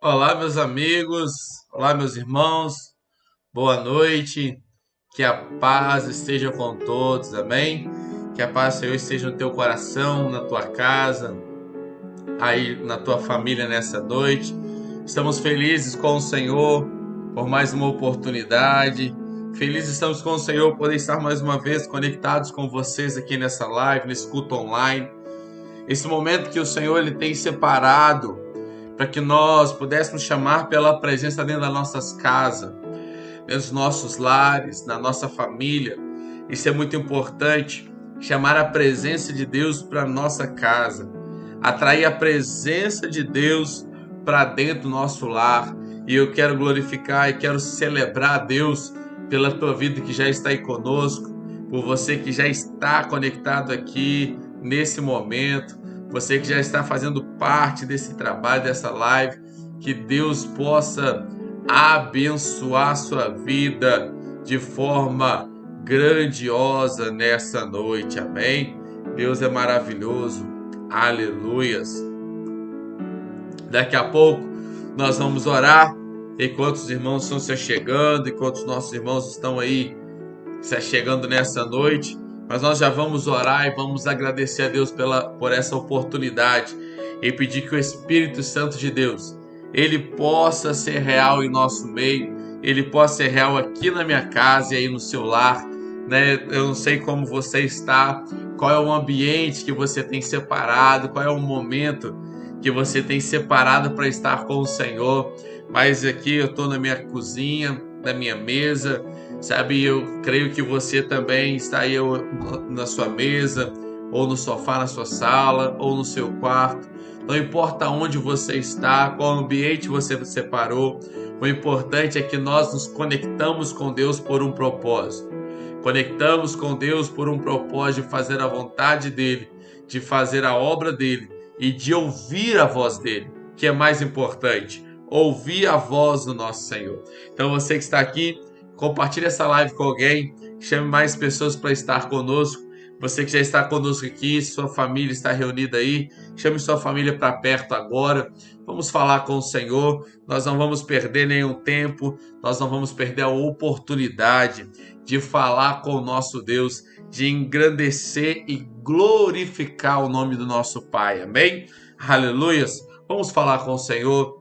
Olá, meus amigos, olá, meus irmãos, boa noite, que a paz esteja com todos, amém? Que a paz do Senhor esteja no teu coração, na tua casa, aí na tua família nessa noite. Estamos felizes com o Senhor por mais uma oportunidade. Felizes estamos com o Senhor por poder estar mais uma vez conectados com vocês aqui nessa live, nesse culto online. Esse momento que o Senhor ele tem separado para que nós pudéssemos chamar pela presença dentro das nossas casas, nos nossos lares, na nossa família. Isso é muito importante, chamar a presença de Deus para nossa casa, atrair a presença de Deus para dentro do nosso lar. E eu quero glorificar e quero celebrar a Deus pela tua vida que já está aí conosco, por você que já está conectado aqui nesse momento, você que já está fazendo parte desse trabalho, dessa live. Que Deus possa abençoar a sua vida de forma grandiosa nessa noite, amém? Deus é maravilhoso, aleluias. Daqui a pouco nós vamos orar, enquanto os irmãos estão se chegando, enquanto os nossos irmãos estão aí se chegando nessa noite, mas nós já vamos orar e vamos agradecer a Deus por essa oportunidade e pedir que o Espírito Santo de Deus, ele possa ser real em nosso meio, ele possa ser real aqui na minha casa e aí no seu lar, né? Eu não sei como você está, qual é o ambiente que você tem separado, qual é o momento que você tem separado para estar com o Senhor, mas aqui eu estou na minha cozinha, na minha mesa, sabe? Eu creio que você também está aí na sua mesa, ou no sofá na sua sala, ou no seu quarto. Não importa onde você está, qual ambiente você separou, o importante é que nós nos conectamos com Deus por um propósito. Conectamos com Deus por um propósito de fazer a vontade dEle, de fazer a obra dEle e de ouvir a voz dEle, que é mais importante. Ouvir a voz do nosso Senhor. Então você que está aqui, compartilhe essa live com alguém, chame mais pessoas para estar conosco. Você que já está conosco aqui, sua família está reunida aí, chame sua família para perto agora. Vamos falar com o Senhor. Nós não vamos perder nenhum tempo, nós não vamos perder a oportunidade de falar com o nosso Deus, de engrandecer e glorificar o nome do nosso Pai. Amém? Aleluias. Vamos falar com o Senhor.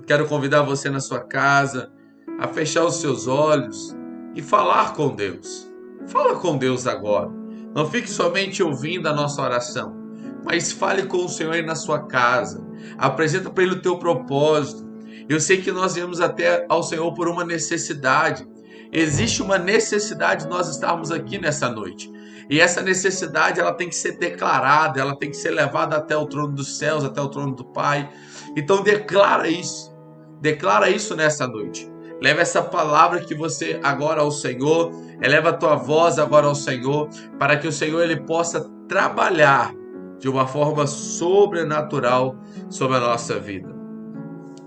Quero convidar você na sua casa a fechar os seus olhos e falar com Deus. Fala com Deus agora. Não fique somente ouvindo a nossa oração, mas fale com o Senhor aí na sua casa. Apresenta para Ele o teu propósito. Eu sei que nós viemos até ao Senhor por uma necessidade. Existe uma necessidade de nós estarmos aqui nessa noite. E essa necessidade ela tem que ser declarada, ela tem que ser levada até o trono dos céus, até o trono do Pai. Então declara isso. Declara isso nessa noite. Leva essa palavra que você agora ao Senhor, eleva a tua voz agora ao Senhor, para que o Senhor ele possa trabalhar de uma forma sobrenatural sobre a nossa vida.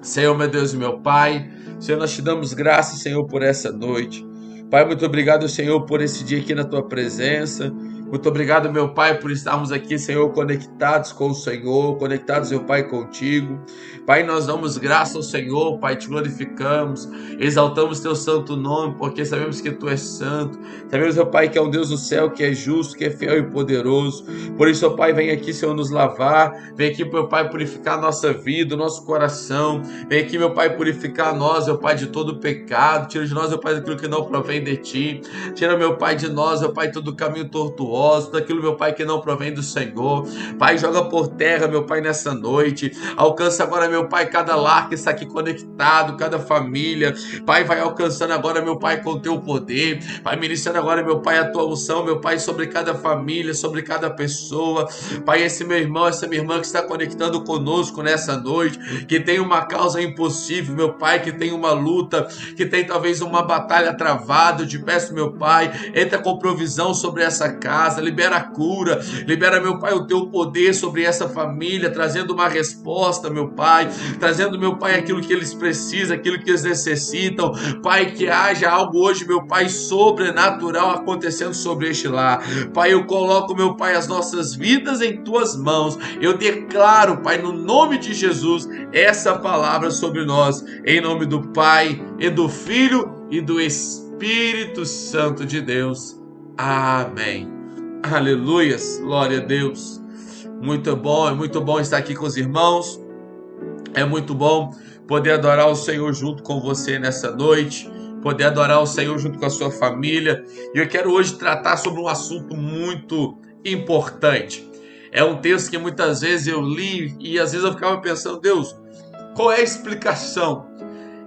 Senhor, meu Deus e meu Pai, Senhor, nós te damos graças, Senhor, por essa noite. Pai, muito obrigado, Senhor, por esse dia aqui na tua presença. Muito obrigado, meu Pai, por estarmos aqui, Senhor, conectados com o Senhor, conectados, meu Pai, contigo. Pai, nós damos graça ao Senhor, Pai, te glorificamos, exaltamos teu santo nome, porque sabemos que tu és santo. Sabemos, meu Pai, que é um Deus do céu, que é justo, que é fiel e poderoso. Por isso, meu Pai, vem aqui, Senhor, nos lavar. Vem aqui, meu Pai, purificar a nossa vida, o nosso coração. Vem aqui, meu Pai, purificar nós, meu Pai, de todo pecado. Tira de nós, meu Pai, daquilo que não provém de ti. Tira, meu Pai, de nós, meu Pai, todo caminho tortuoso, daquilo, meu Pai, que não provém do Senhor. Pai, joga por terra, meu Pai, nessa noite. Alcança agora, meu Pai, cada lar que está aqui conectado, cada família. Pai, vai alcançando agora, meu Pai, com o teu poder. Vai ministrando agora, meu Pai, a tua unção, meu Pai, sobre cada família, sobre cada pessoa. Pai, esse meu irmão, essa minha irmã que está conectando conosco nessa noite, que tem uma causa impossível, meu Pai, que tem uma luta, que tem talvez uma batalha travada. Eu te peço, meu Pai, entra com provisão sobre essa casa. casa, libera a cura, libera, meu Pai, o teu poder sobre essa família, trazendo uma resposta, meu Pai, trazendo, meu Pai, aquilo que eles precisam, aquilo que eles necessitam. Pai, que haja algo hoje, meu Pai, sobrenatural acontecendo sobre este lar. Pai, eu coloco, meu Pai, as nossas vidas em tuas mãos. Eu declaro, Pai, no nome de Jesus, essa palavra sobre nós, em nome do Pai e do Filho e do Espírito Santo de Deus. Amém. Aleluias, glória a Deus. Muito bom, é muito bom estar aqui com os irmãos. É muito bom poder adorar o Senhor junto com você nessa noite, poder adorar o Senhor junto com a sua família. E eu quero hoje tratar sobre um assunto muito importante. É um texto que muitas vezes eu li e às vezes eu ficava pensando, Deus, qual é a explicação?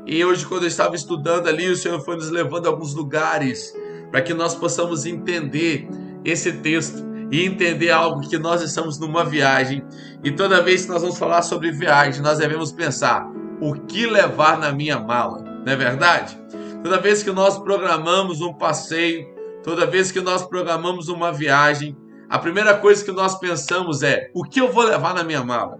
E hoje, quando eu estava estudando ali, o Senhor foi nos levando a alguns lugares para que nós possamos entender esse texto e entender algo, que nós estamos numa viagem. E toda vez que nós vamos falar sobre viagem, nós devemos pensar, o que levar na minha mala? Não é verdade? Toda vez que nós programamos um passeio, toda vez que nós programamos uma viagem, a primeira coisa que nós pensamos é, o que eu vou levar na minha mala?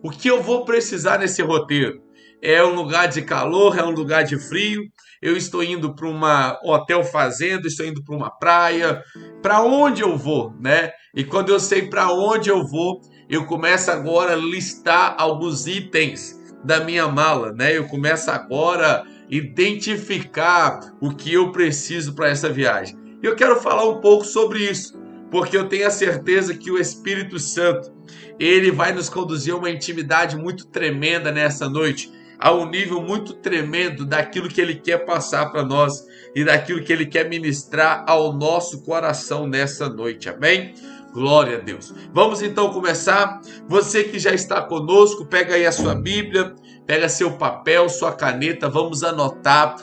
O que eu vou precisar nesse roteiro? É um lugar de calor? É um lugar de frio? Eu estou indo para um hotel fazenda? Estou indo para uma praia? Para onde eu vou, né? E quando eu sei para onde eu vou, eu começo agora a listar alguns itens da minha mala, né? Eu começo agora a identificar o que eu preciso para essa viagem. E eu quero falar um pouco sobre isso, porque eu tenho a certeza que o Espírito Santo, ele vai nos conduzir a uma intimidade muito tremenda nessa noite, a um nível muito tremendo daquilo que ele quer passar para nós e daquilo que ele quer ministrar ao nosso coração nessa noite, amém? Glória a Deus. Vamos então começar. Você que já está conosco, pega aí a sua Bíblia, pega seu papel, sua caneta, vamos anotar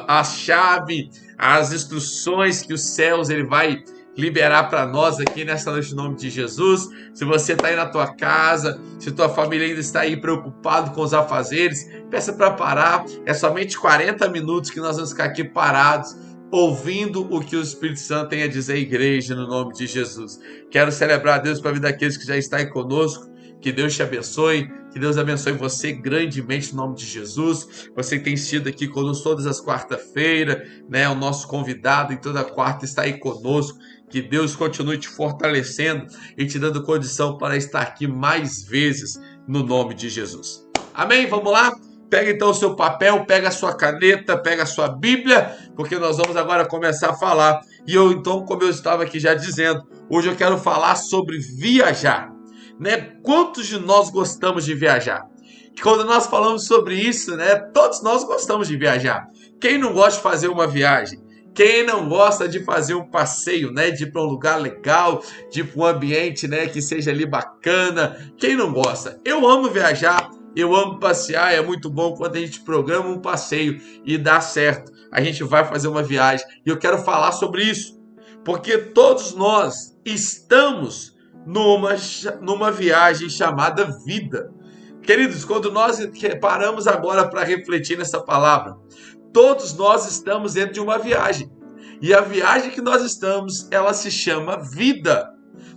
a chave, as instruções que os céus ele vai liberar para nós aqui nessa noite, no nome de Jesus. Se você está aí na tua casa, se tua família ainda está aí preocupado com os afazeres, peça para parar. É somente 40 minutos que nós vamos ficar aqui parados, ouvindo o que o Espírito Santo tem a dizer à igreja, no nome de Jesus. Quero celebrar a Deus para a vida daqueles que já estão aí conosco. Que Deus te abençoe, que Deus abençoe você grandemente no nome de Jesus. Você que tem sido aqui conosco todas as quarta-feiras, né? O nosso convidado em toda quarta está aí conosco. Que Deus continue te fortalecendo e te dando condição para estar aqui mais vezes no nome de Jesus. Amém? Vamos lá? Pega então o seu papel, pega a sua caneta, pega a sua Bíblia, porque nós vamos agora começar a falar. E eu então, como eu estava aqui já dizendo, hoje eu quero falar sobre viajar, né? Quantos de nós gostamos de viajar? Quando nós falamos sobre isso, né? Todos nós gostamos de viajar. Quem não gosta de fazer uma viagem? Quem não gosta de fazer um passeio, né? De ir para um lugar legal, de ir para um ambiente, né? Que seja ali bacana. Quem não gosta? Eu amo viajar, eu amo passear. É muito bom quando a gente programa um passeio e dá certo. A gente vai fazer uma viagem. E eu quero falar sobre isso, porque todos nós estamos numa viagem chamada vida. Queridos, quando nós paramos agora para refletir nessa palavra, todos nós estamos dentro de uma viagem. E a viagem que nós estamos, ela se chama vida.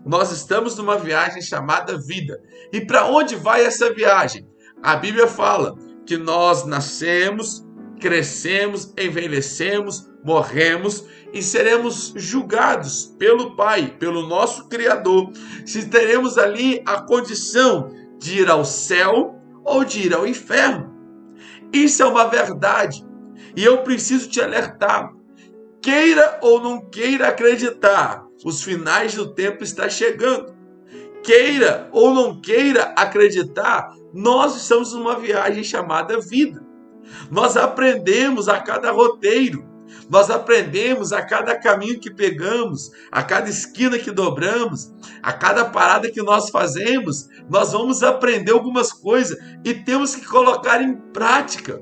Nós estamos numa viagem chamada vida. E para onde vai essa viagem? A Bíblia fala que nós nascemos, crescemos, envelhecemos, morremos e seremos julgados pelo Pai, pelo nosso Criador, se teremos ali a condição de ir ao céu ou de ir ao inferno. Isso é uma verdade. E eu preciso te alertar. Queira ou não queira acreditar, os finais do tempo estão chegando. Queira ou não queira acreditar, nós estamos numa viagem chamada vida. Nós aprendemos a cada roteiro, nós aprendemos a cada caminho que pegamos, a cada esquina que dobramos, a cada parada que nós fazemos, nós vamos aprender algumas coisas e temos que colocar em prática.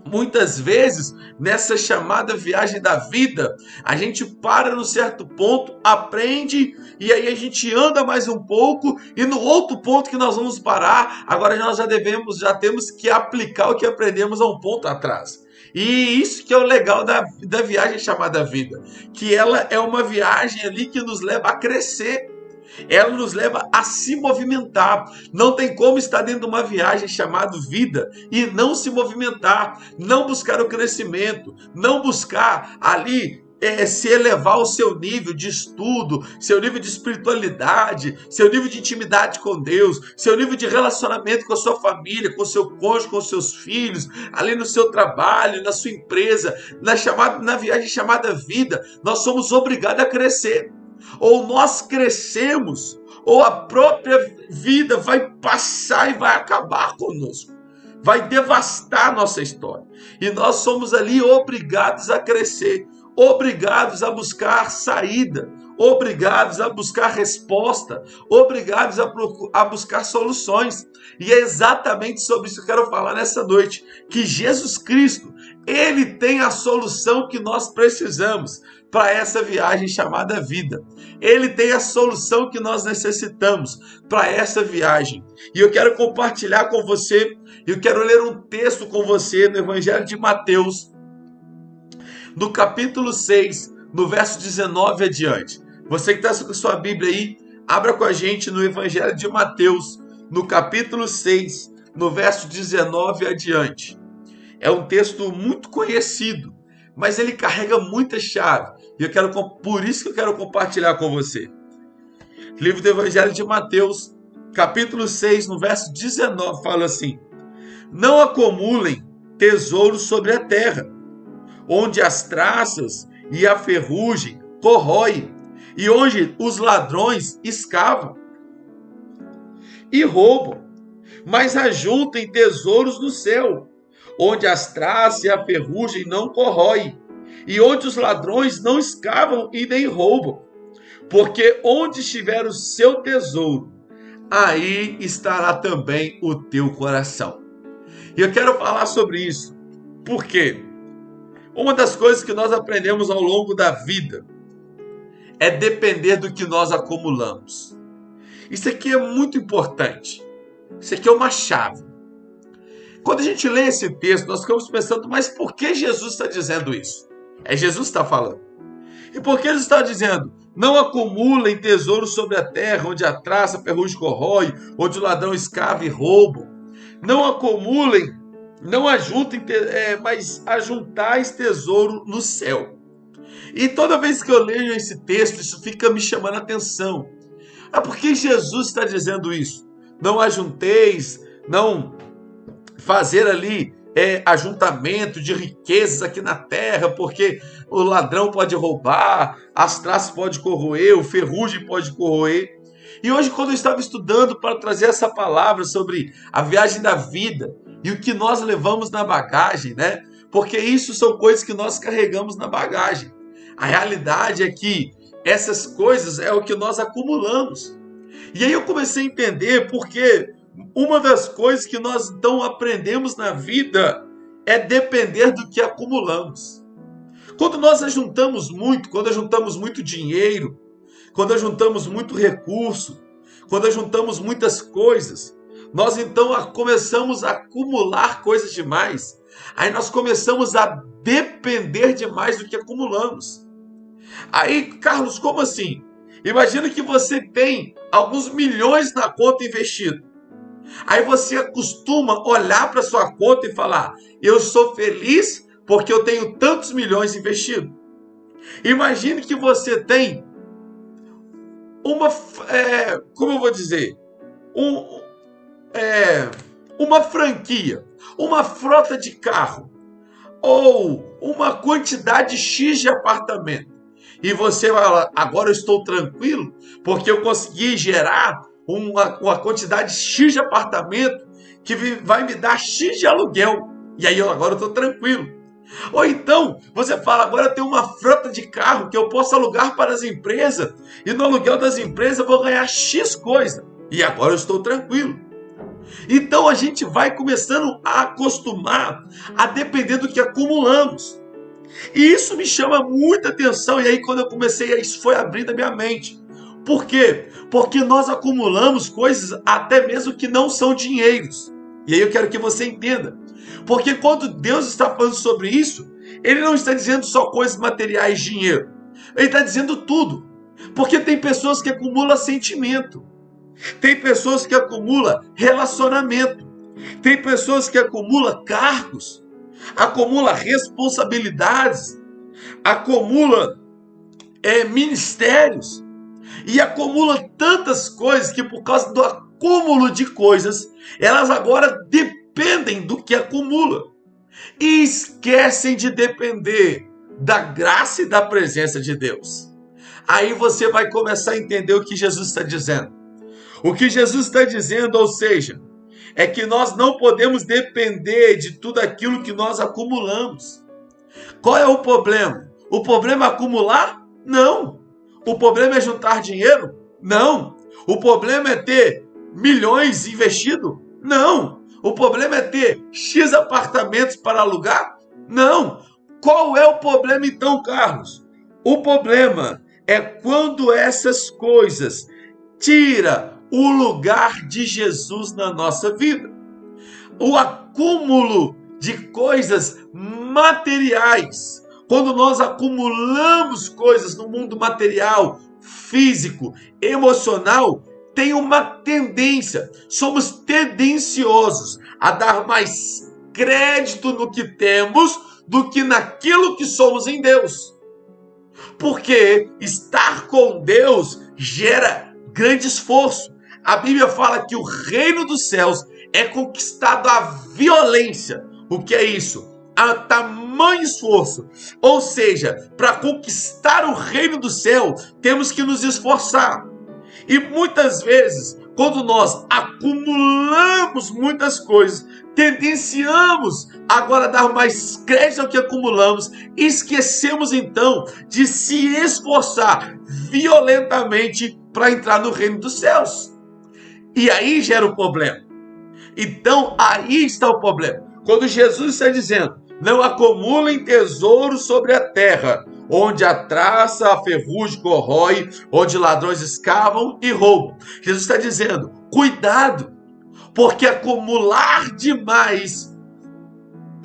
Muitas vezes, nessa chamada viagem da vida, a gente para num certo ponto, aprende, e aí a gente anda mais um pouco, e no outro ponto que nós vamos parar, agora nós já temos que aplicar o que aprendemos a um ponto atrás. E isso que é o legal da viagem chamada vida, que ela é uma viagem ali que nos leva a crescer. Ela nos leva a se movimentar. Não tem como estar dentro de uma viagem chamada vida e não se movimentar, não buscar o crescimento, não buscar ali se elevar o seu nível de estudo, seu nível de espiritualidade, seu nível de intimidade com Deus, seu nível de relacionamento com a sua família, com o seu cônjuge, com os seus filhos, ali no seu trabalho, na sua empresa, na viagem chamada vida. Nós somos obrigados a crescer. Ou nós crescemos, ou a própria vida vai passar e vai acabar conosco, vai devastar a nossa história. E nós somos ali obrigados a crescer, obrigados a buscar saída, obrigados a buscar resposta, obrigados a buscar soluções. E é exatamente sobre isso que eu quero falar nessa noite, que Jesus Cristo, Ele tem a solução que nós precisamos para essa viagem chamada vida. Ele tem a solução que nós necessitamos para essa viagem. E eu quero compartilhar com você, eu quero ler um texto com você no Evangelho de Mateus, no capítulo 6, no verso 19 adiante. Você que está com a sua Bíblia aí, abra com a gente no Evangelho de Mateus, no capítulo 6, no verso 19 adiante. É um texto muito conhecido, mas ele carrega muita chave. E por isso que eu quero compartilhar com você. Livro do Evangelho de Mateus, capítulo 6, no verso 19, fala assim: não acumulem tesouros sobre a terra, onde as traças e a ferrugem corroem, e onde os ladrões escavam e roubam, mas ajuntem tesouros no céu, onde as traças e a ferrugem não corroem, e onde os ladrões não escavam e nem roubam. Porque onde estiver o seu tesouro, aí estará também o teu coração. E eu quero falar sobre isso, porque uma das coisas que nós aprendemos ao longo da vida é depender do que nós acumulamos. Isso aqui é muito importante. Isso aqui é uma chave. Quando a gente lê esse texto, nós ficamos pensando, mas por que Jesus está dizendo isso? É Jesus que está falando. E por que ele está dizendo? Não acumulem tesouros sobre a terra, onde a traça, a ferrugem corrói, onde o ladrão escava e rouba. Não acumulem, não ajuntem, mas ajuntais tesouro no céu. E toda vez que eu leio esse texto, isso fica me chamando a atenção. Por que Jesus está dizendo isso? Não ajunteis, não fazer ali ajuntamento de riquezas aqui na terra, porque o ladrão pode roubar, as traças podem corroer, o ferrugem pode corroer. E hoje, quando eu estava estudando para trazer essa palavra sobre a viagem da vida e o que nós levamos na bagagem, né? Porque isso são coisas que nós carregamos na bagagem. A realidade é que essas coisas é o que nós acumulamos. E aí eu comecei a entender porque uma das coisas que nós então aprendemos na vida é depender do que acumulamos. Quando nós ajuntamos muito, quando ajuntamos muito dinheiro, quando ajuntamos muito recurso, quando ajuntamos muitas coisas, nós então começamos a acumular coisas demais. Aí nós começamos a depender demais do que acumulamos. Aí, Carlos, como assim? Imagina que você tem alguns milhões na conta investido. Aí você costuma olhar para sua conta e falar: eu sou feliz porque eu tenho tantos milhões investidos. Imagine que você tem como eu vou dizer, uma franquia, uma frota de carro, ou uma quantidade X de apartamento. E você vai falar: agora eu estou tranquilo porque eu consegui gerar uma quantidade X de apartamento que vai me dar X de aluguel. E aí agora eu estou tranquilo. Ou então você fala: agora eu tenho uma frota de carro que eu posso alugar para as empresas. E no aluguel das empresas eu vou ganhar X coisa. E agora eu estou tranquilo. Então a gente vai começando a acostumar a depender do que acumulamos. E isso me chama muita atenção. E aí quando eu comecei, isso foi abrindo a minha mente. Por quê? Porque nós acumulamos coisas até mesmo que não são dinheiros. E aí eu quero que você entenda. Porque quando Deus está falando sobre isso, Ele não está dizendo só coisas materiais, dinheiro. Ele está dizendo tudo. Porque tem pessoas que acumulam sentimento. Tem pessoas que acumulam relacionamento. Tem pessoas que acumulam cargos. Acumula responsabilidades. Acumula ministérios. E acumula tantas coisas que por causa do acúmulo de coisas, elas agora dependem do que acumula. E esquecem de depender da graça e da presença de Deus. Aí você vai começar a entender o que Jesus está dizendo. O que Jesus está dizendo, ou seja, é que nós não podemos depender de tudo aquilo que nós acumulamos. Qual é o problema? O problema é acumular? Não. O problema é juntar dinheiro? Não. O problema é ter milhões investidos? Não. O problema é ter X apartamentos para alugar? Não. Qual é o problema então, Carlos? O problema é quando essas coisas tiram o lugar de Jesus na nossa vida. O acúmulo de coisas materiais. Quando nós acumulamos coisas no mundo material, físico, emocional, tem uma tendência, somos tendenciosos a dar mais crédito no que temos do que naquilo que somos em Deus. Porque estar com Deus gera grande esforço. A Bíblia fala que o reino dos céus é conquistado à violência. O que é isso? A tamanho esforço. Ou seja, para conquistar o reino do céu, temos que nos esforçar. E muitas vezes, quando nós acumulamos muitas coisas, tendenciamos agora a dar mais crédito ao que acumulamos, esquecemos então de se esforçar violentamente para entrar no reino dos céus. E aí gera o problema. Então, aí está o problema. Quando Jesus está dizendo, não acumulem tesouros sobre a terra, onde a traça, a ferrugem corrói, onde ladrões escavam e roubam. Jesus está dizendo, cuidado, porque acumular demais,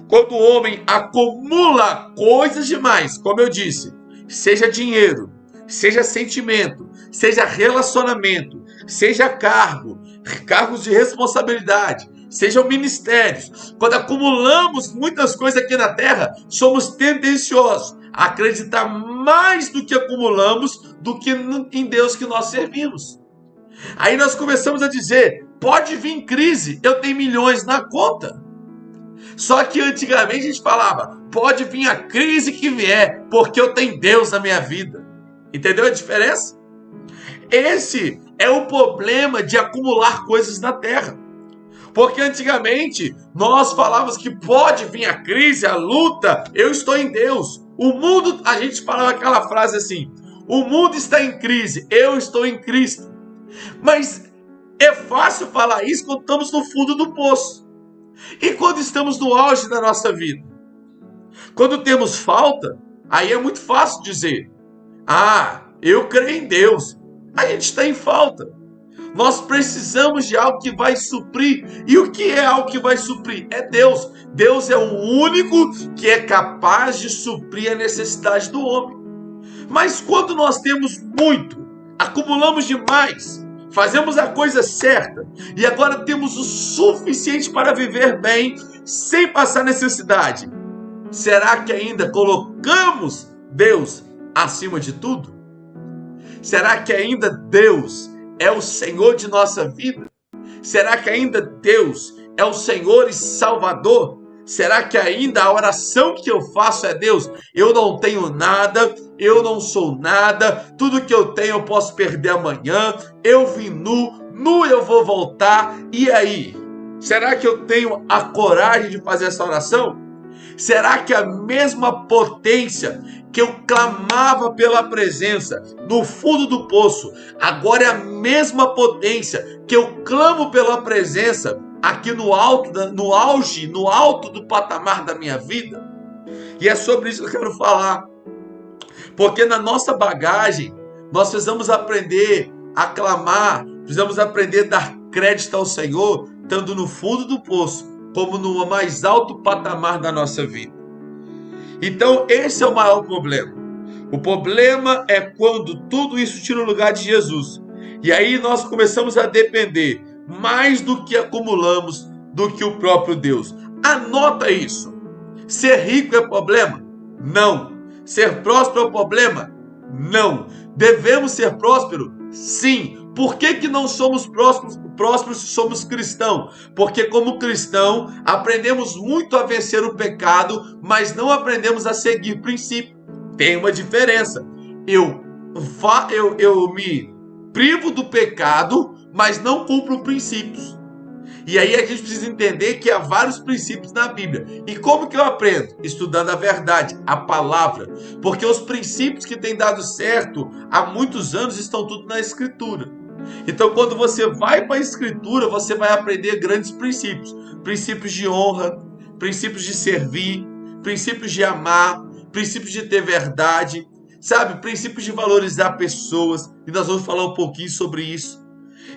quando o homem acumula coisas demais, como eu disse, seja dinheiro, seja sentimento, seja relacionamento, seja cargos de responsabilidade, sejam ministérios. Quando acumulamos muitas coisas aqui na terra, somos tendenciosos a acreditar mais do que acumulamos do que em Deus que nós servimos. Aí nós começamos a dizer, pode vir crise, eu tenho milhões na conta. Só que antigamente a gente falava, pode vir a crise que vier, porque eu tenho Deus na minha vida. Entendeu a diferença? Esse é o problema de acumular coisas na terra. Porque antigamente nós falávamos que pode vir a crise, a luta, eu estou em Deus. O mundo, a gente falava aquela frase assim, o mundo está em crise, eu estou em Cristo. Mas é fácil falar isso quando estamos no fundo do poço. E quando estamos no auge da nossa vida? Quando temos falta, aí é muito fácil dizer, eu creio em Deus. A gente está em falta. Nós precisamos de algo que vai suprir. E o que é algo que vai suprir? É Deus. Deus é o único que é capaz de suprir a necessidade do homem. Mas quando nós temos muito, acumulamos demais, fazemos a coisa certa e agora temos o suficiente para viver bem sem passar necessidade, será que ainda colocamos Deus acima de tudo? Será que ainda Deus é o Senhor de nossa vida? Será que ainda Deus é o Senhor e Salvador? Será que ainda a oração que eu faço é Deus? Eu não tenho nada, eu não sou nada, tudo que eu tenho eu posso perder amanhã, eu vim nu eu vou voltar, e aí? Será que eu tenho a coragem de fazer essa oração? Será que a mesma potência que eu clamava pela presença no fundo do poço, agora é a mesma potência que eu clamo pela presença aqui no alto, no auge, no alto do patamar da minha vida? E é sobre isso que eu quero falar. Porque na nossa bagagem, nós precisamos aprender a clamar, precisamos aprender a dar crédito ao Senhor tanto no fundo do poço, como no mais alto patamar da nossa vida. Então, esse é o maior problema. O problema é quando tudo isso tira o lugar de Jesus. E aí nós começamos a depender mais do que acumulamos do que o próprio Deus. Anota isso. Ser rico é problema? Não. Ser próspero é problema? Não. Devemos ser prósperos? Sim. Por que não somos prósperos se somos cristãos? Porque como cristão aprendemos muito a vencer o pecado, mas não aprendemos a seguir princípios. Tem uma diferença. Eu me privo do pecado, mas não cumpro princípios. E aí a gente precisa entender que há vários princípios na Bíblia. E como que eu aprendo? Estudando a verdade, a palavra. Porque os princípios que têm dado certo há muitos anos estão tudo na Escritura. Então quando você vai para a Escritura, você vai aprender grandes princípios. Princípios de honra, princípios de servir, princípios de amar, princípios de ter verdade, sabe? Princípios de valorizar pessoas. E nós vamos falar um pouquinho sobre isso.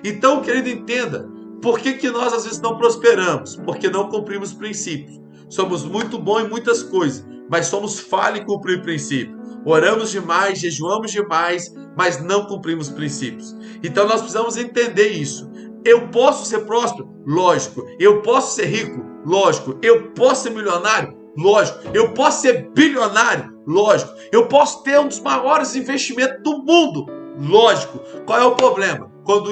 Então, querido, entenda. Por que nós às vezes não prosperamos? Porque não cumprimos princípios. Somos muito bons em muitas coisas, mas somos falhos em cumprir princípios. Oramos demais, jejuamos demais, mas não cumprimos princípios. Então nós precisamos entender isso. Eu posso ser próspero? Lógico. Eu posso ser rico? Lógico. Eu posso ser milionário? Lógico. Eu posso ser bilionário? Lógico. Eu posso ter um dos maiores investimentos do mundo? Lógico. Qual é o problema? Quando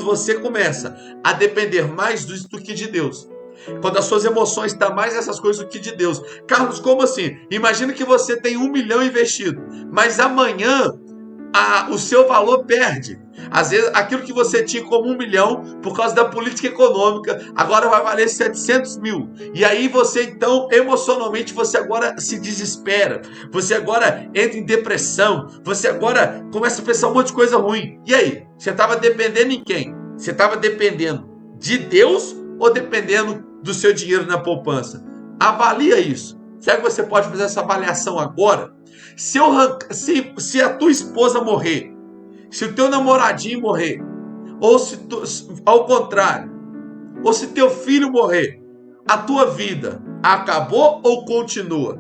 você começa a depender mais disso do que de Deus. Quando as suas emoções estão mais nessas coisas do que de Deus. Carlos, como assim? Imagina que você tem 1 milhão investido, mas amanhã o seu valor perde. Às vezes, aquilo que você tinha como 1 milhão, por causa da política econômica, agora vai valer 700 mil. E aí você, então, emocionalmente, você agora se desespera. Você agora entra em depressão. Você agora começa a pensar um monte de coisa ruim. E aí? Você estava dependendo em quem? Você estava dependendo de Deus ou dependendo do seu dinheiro na poupança? Avalia isso. Será que você pode fazer essa avaliação agora? Se a tua esposa morrer, se o teu namoradinho morrer, ou ao contrário, ou se teu filho morrer, a tua vida acabou ou continua?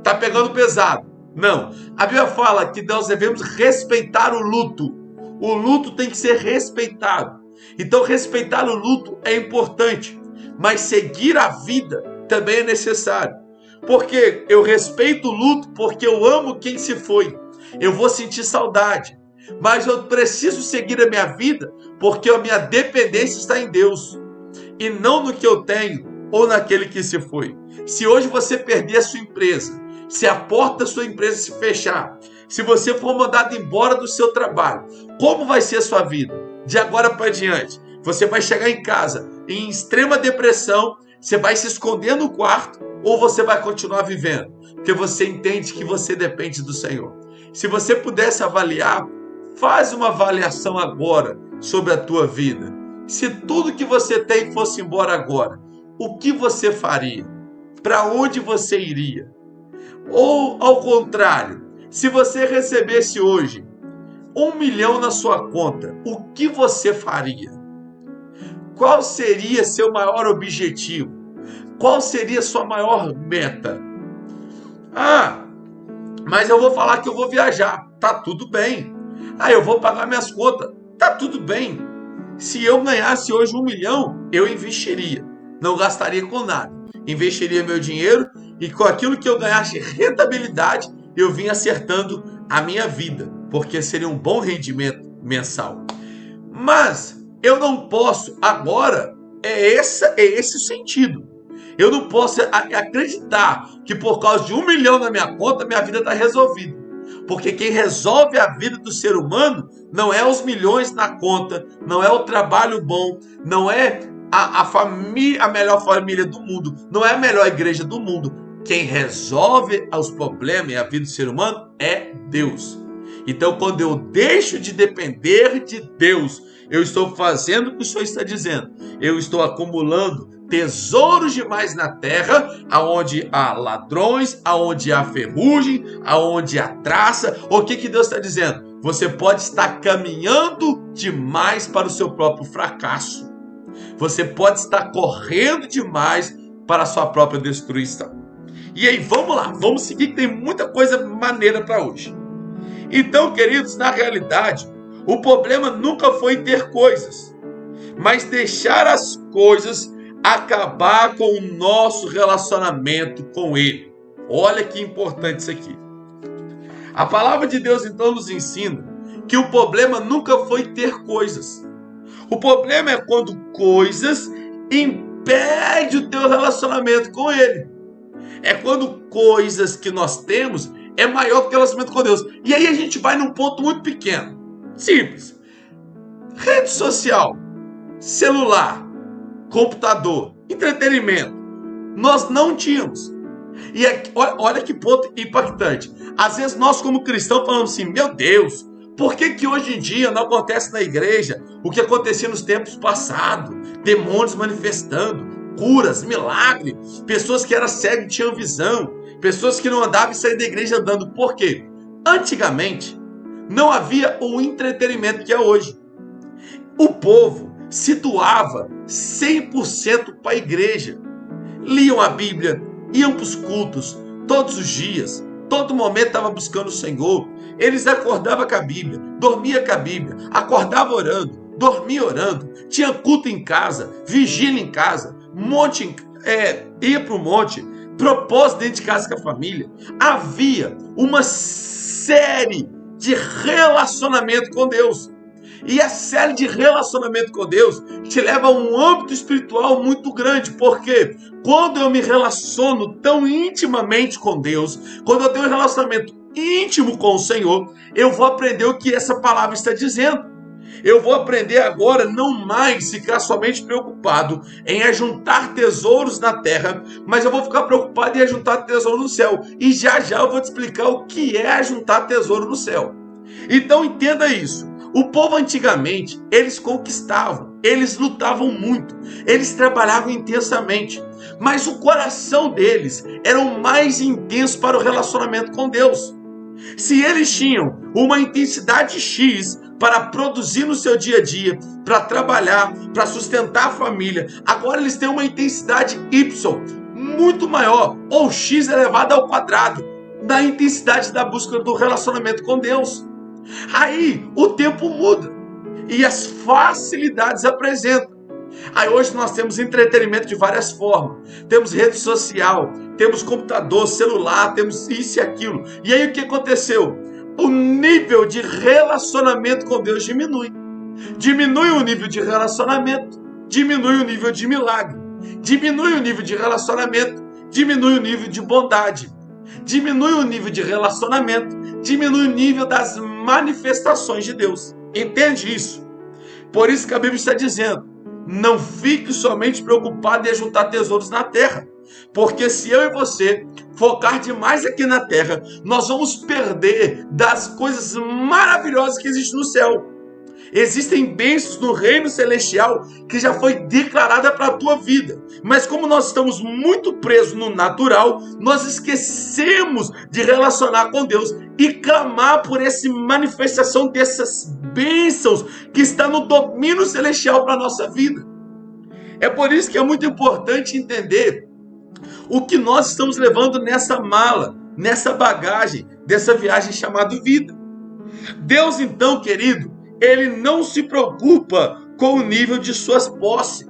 Tá pegando pesado? Não. A Bíblia fala que nós devemos respeitar o luto. O luto tem que ser respeitado. Então respeitar o luto é importante, mas seguir a vida também é necessário. Porque eu respeito o luto porque eu amo quem se foi. Eu vou sentir saudade. Mas eu preciso seguir a minha vida porque a minha dependência está em Deus. E não no que eu tenho ou naquele que se foi. Se hoje você perder a sua empresa, se a porta da sua empresa se fechar, se você for mandado embora do seu trabalho, como vai ser a sua vida? De agora para diante. Você vai chegar em casa em extrema depressão, você vai se esconder no quarto ou você vai continuar vivendo? Porque você entende que você depende do Senhor. Se você pudesse avaliar, faz uma avaliação agora sobre a tua vida. Se tudo que você tem fosse embora agora, o que você faria? Para onde você iria? Ou, ao contrário, se você recebesse hoje 1 milhão na sua conta, o que você faria? Qual seria seu maior objetivo? Qual seria sua maior meta? Mas eu vou falar que eu vou viajar. Tá tudo bem. Eu vou pagar minhas contas. Tá tudo bem. Se eu ganhasse hoje 1 milhão, eu investiria. Não gastaria com nada. Investiria meu dinheiro e com aquilo que eu ganhasse rentabilidade, eu vim acertando a minha vida, porque seria um bom rendimento mensal. Mas eu não posso agora, é esse o sentido. Eu não posso acreditar que por causa de 1 milhão na minha conta, minha vida está resolvida. Porque quem resolve a vida do ser humano não é os milhões na conta, não é o trabalho bom, não é a família, a melhor família do mundo, não é a melhor igreja do mundo. Quem resolve os problemas e a vida do ser humano é Deus. Então, quando eu deixo de depender de Deus, eu estou fazendo o que o Senhor está dizendo. Eu estou acumulando tesouros demais na terra, aonde há ladrões, aonde há ferrugem, aonde há traça. O que Deus está dizendo? Você pode estar caminhando demais para o seu próprio fracasso. Você pode estar correndo demais para a sua própria destruição. E aí, vamos lá, vamos seguir que tem muita coisa maneira para hoje. Então, queridos, na realidade, o problema nunca foi ter coisas, mas deixar as coisas acabar com o nosso relacionamento com Ele. Olha que importante isso aqui. A palavra de Deus então nos ensina que o problema nunca foi ter coisas. O problema é quando coisas impedem o teu relacionamento com Ele. É quando coisas que nós temos é maior que o relacionamento com Deus. E aí a gente vai num ponto muito pequeno. Simples. Rede social, celular, computador, entretenimento. Nós não tínhamos. E olha que ponto impactante. Às vezes nós como cristãos falamos assim, meu Deus, por que hoje em dia não acontece na igreja o que acontecia nos tempos passados? Demônios manifestando, curas, milagres, pessoas que eram cegas e tinham visão, pessoas que não andavam e saíam da igreja andando. Por quê? Antigamente não havia o entretenimento que é hoje. O povo se doava 100% para a igreja. Liam a Bíblia, iam para os cultos todos os dias, todo momento estava buscando o Senhor. Eles acordavam com a Bíblia, dormia com a Bíblia, acordava orando, dormia orando, tinha culto em casa, vigília em casa, ia para o monte, propósito dentro de casa com a família. Havia uma série de relacionamento com Deus. E a série de relacionamento com Deus te leva a um âmbito espiritual muito grande, porque quando eu me relaciono tão intimamente com Deus, quando eu tenho um relacionamento íntimo com o Senhor, eu vou aprender o que essa palavra está dizendo. Eu vou aprender agora não mais ficar somente preocupado em ajuntar tesouros na terra, mas eu vou ficar preocupado em ajuntar tesouro no céu. E já já eu vou te explicar o que é ajuntar tesouro no céu. Então entenda isso. O povo antigamente, eles conquistavam, eles lutavam muito, eles trabalhavam intensamente, mas o coração deles era o mais intenso para o relacionamento com Deus. Se eles tinham uma intensidade X para produzir no seu dia a dia, para trabalhar, para sustentar a família, agora eles têm uma intensidade Y muito maior, ou X elevado ao quadrado, da intensidade da busca do relacionamento com Deus. Aí o tempo muda e as facilidades apresentam. Aí hoje nós temos entretenimento de várias formas. Temos rede social, temos computador, celular, temos isso e aquilo. E aí o que aconteceu? O nível de relacionamento com Deus diminui. Diminui o nível de relacionamento, diminui o nível de milagre, diminui o nível de relacionamento, diminui o nível de bondade, diminui o nível de relacionamento, diminui o nível das manifestações de Deus. Entende isso? Por isso que a Bíblia está dizendo, não fique somente preocupado em juntar tesouros na terra, porque se eu e você focar demais aqui na terra, nós vamos perder das coisas maravilhosas que existem no céu. Existem bênçãos no reino celestial que já foi declarada para a tua vida. Mas como nós estamos muito presos no natural, nós esquecemos de relacionar com Deus e clamar por essa manifestação dessas bênçãos que está no domínio celestial para a nossa vida. É por isso que é muito importante entender o que nós estamos levando nessa mala, nessa bagagem, dessa viagem chamada vida. Deus então, querido, Ele não se preocupa com o nível de suas posses.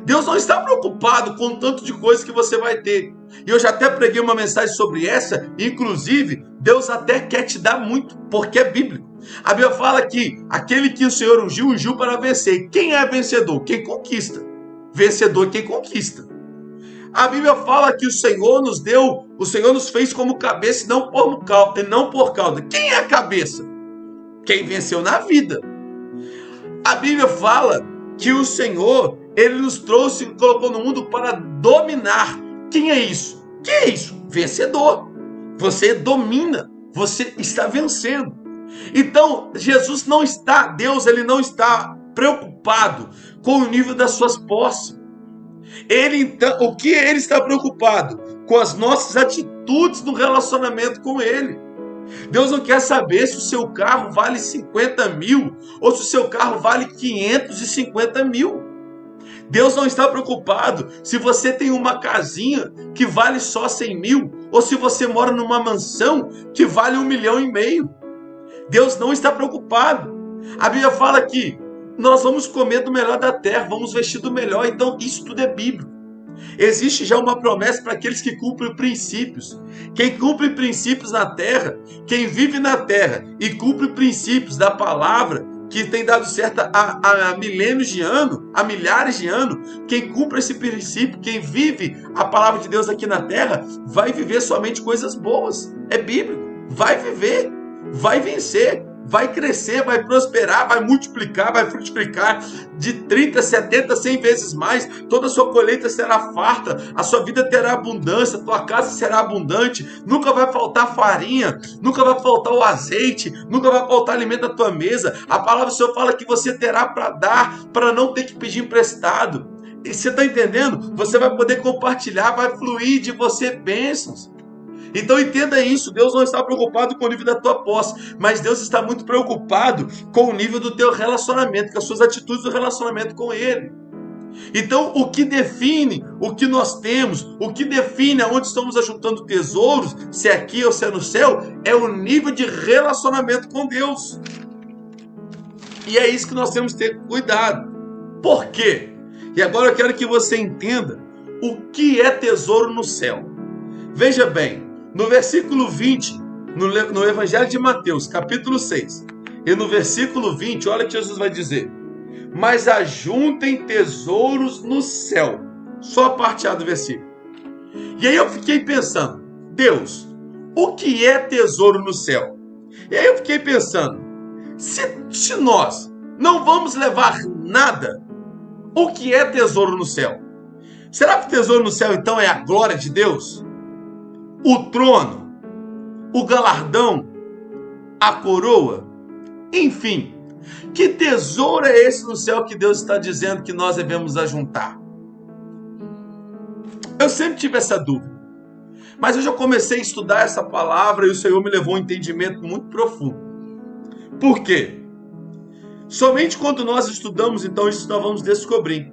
Deus não está preocupado com o tanto de coisa que você vai ter. E eu já até preguei uma mensagem sobre essa. Inclusive, Deus até quer te dar muito, porque é bíblico. A Bíblia fala que aquele que o Senhor ungiu, ungiu para vencer. Quem é vencedor? Quem conquista. Vencedor é quem conquista. A Bíblia fala que o Senhor nos deu, o Senhor nos fez como cabeça e não por cauda. Quem é a cabeça? Quem venceu na vida. A Bíblia fala que o Senhor, Ele nos trouxe e colocou no mundo para dominar. Quem é isso? Quem é isso? Vencedor. Você domina. Você está vencendo. Então, Jesus não está, Deus, Ele não está preocupado com o nível das suas posses. Então, o que Ele está preocupado? Com as nossas atitudes no relacionamento com Ele. Deus não quer saber se o seu carro vale 50 mil ou se o seu carro vale 550 mil. Deus não está preocupado se você tem uma casinha que vale só 100 mil, ou se você mora numa mansão que vale 1,5 milhão. Deus não está preocupado. A Bíblia fala que nós vamos comer do melhor da terra, vamos vestir do melhor. Então isso tudo é bíblico. Existe já uma promessa para aqueles que cumprem princípios. Quem cumpre princípios na terra, quem vive na terra e cumpre princípios da palavra, que tem dado certo há milênios de anos, há milhares de anos, quem cumpre esse princípio, quem vive a palavra de Deus aqui na terra, vai viver somente coisas boas. É bíblico. Vai viver, vai vencer, vai crescer, vai prosperar, vai multiplicar, vai frutificar de 30, 70, 100 vezes mais. Toda a sua colheita será farta, a sua vida terá abundância, a tua casa será abundante, nunca vai faltar farinha, nunca vai faltar o azeite, nunca vai faltar alimento na tua mesa. A palavra do Senhor fala que você terá para dar, para não ter que pedir emprestado. E você está entendendo? Você vai poder compartilhar, vai fluir de você bênçãos. Então entenda isso, Deus não está preocupado com o nível da tua posse, mas Deus está muito preocupado com o nível do teu relacionamento, com as suas atitudes do relacionamento com Ele. Então o que define o que nós temos, o que define aonde estamos ajuntando tesouros, se é aqui ou se é no céu, é o nível de relacionamento com Deus. E é isso que nós temos que ter cuidado. Por quê? E agora eu quero que você entenda o que é tesouro no céu. Veja bem, no versículo 20, no Evangelho de Mateus, capítulo 6, e no versículo 20, olha o que Jesus vai dizer: mas ajuntem tesouros no céu. Só a parte A do versículo. E aí eu fiquei pensando, Deus, o que é tesouro no céu? E aí eu fiquei pensando, se nós não vamos levar nada, o que é tesouro no céu? Será que o tesouro no céu então é a glória de Deus? O trono, o galardão, a coroa, enfim, que tesouro é esse no céu que Deus está dizendo que nós devemos ajuntar? Eu sempre tive essa dúvida, mas eu já comecei a estudar essa palavra e o Senhor me levou a um entendimento muito profundo. Por quê? Somente quando nós estudamos, então, isso nós vamos descobrir.